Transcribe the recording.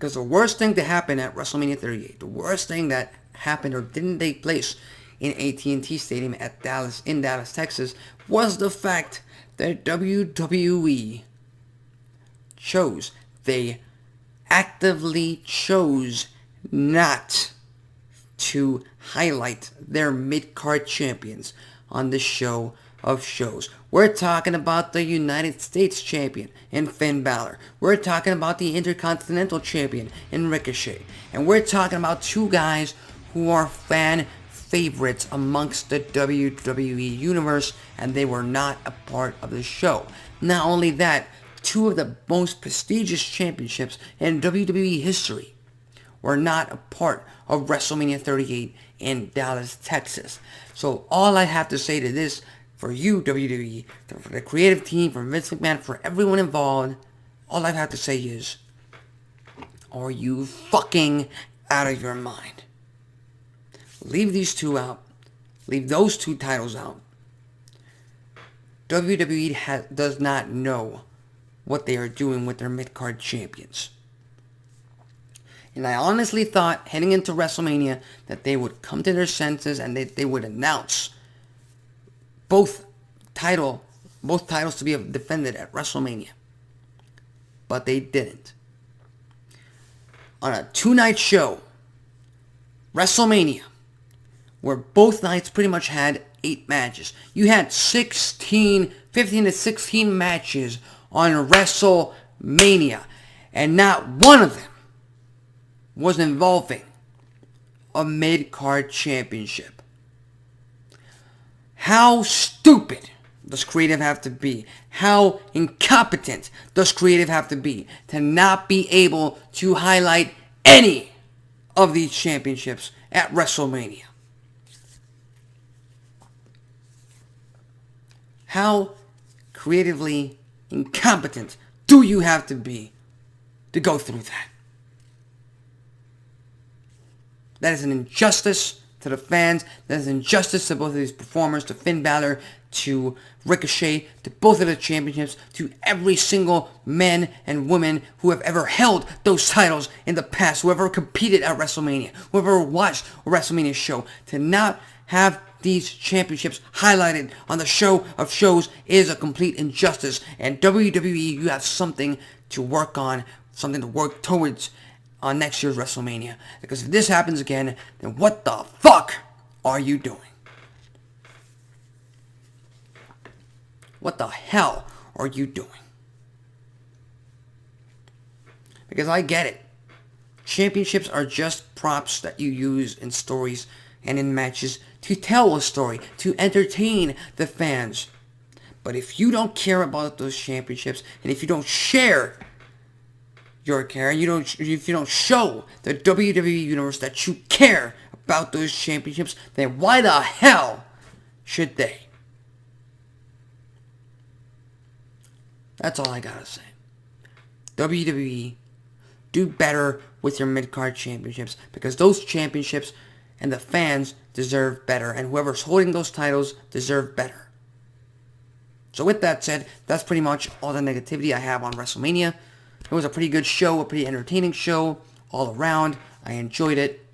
Because the worst thing to happen at WrestleMania 38, the worst thing that happened or didn't take place in AT&T Stadium in Dallas, Texas, was the fact that WWE they actively chose not to highlight their mid-card champions on the show of shows. We're talking about the United States champion in Finn Balor. We're talking about the Intercontinental champion in Ricochet. And we're talking about two guys who are fan favorites amongst the WWE universe, and they were not a part of the show. Not only that, two of the most prestigious championships in WWE history were not a part of WrestleMania 38 in Dallas, Texas. So all I have to say to this, for you, WWE, for the creative team, for Vince McMahon, for everyone involved, all I have to say is, are you fucking out of your mind? Leave these two out. Leave those two titles out. WWE does not know what they are doing with their mid-card champions. And I honestly thought, heading into WrestleMania, that they would come to their senses and they would announce both titles to be defended at WrestleMania. But they didn't. On a 2-night show, WrestleMania, where both nights pretty much had 8 matches. You had 15 to 16 matches on WrestleMania, and not one of them was involving a mid-card championship. How stupid does creative have to be? How incompetent does creative have to be to not be able to highlight any of these championships at WrestleMania? How creatively incompetent do you have to be to go through that? That is an injustice to the fans. That is an injustice to both of these performers, to Finn Balor, to Ricochet, to both of the championships, to every single man and woman who have ever held those titles in the past, whoever competed at WrestleMania, whoever watched a WrestleMania show. To not have these championships highlighted on the show of shows is a complete injustice. And WWE, you have something to work on, something to work towards on next year's WrestleMania. Because if this happens again, then what the fuck are you doing? What the hell are you doing? Because I get it. Championships are just props that you use in stories and in matches to tell a story, to entertain the fans. But if you don't care about those championships, and if you don't share your care, and if you don't show the WWE Universe that you care about those championships, then why the hell should they? That's all I gotta say. WWE, do better with your mid-card championships, because those championships and the fans deserve better, and whoever's holding those titles deserve better. So with that said, that's pretty much all the negativity I have on WrestleMania. It was a pretty good show, a pretty entertaining show all around. I enjoyed it.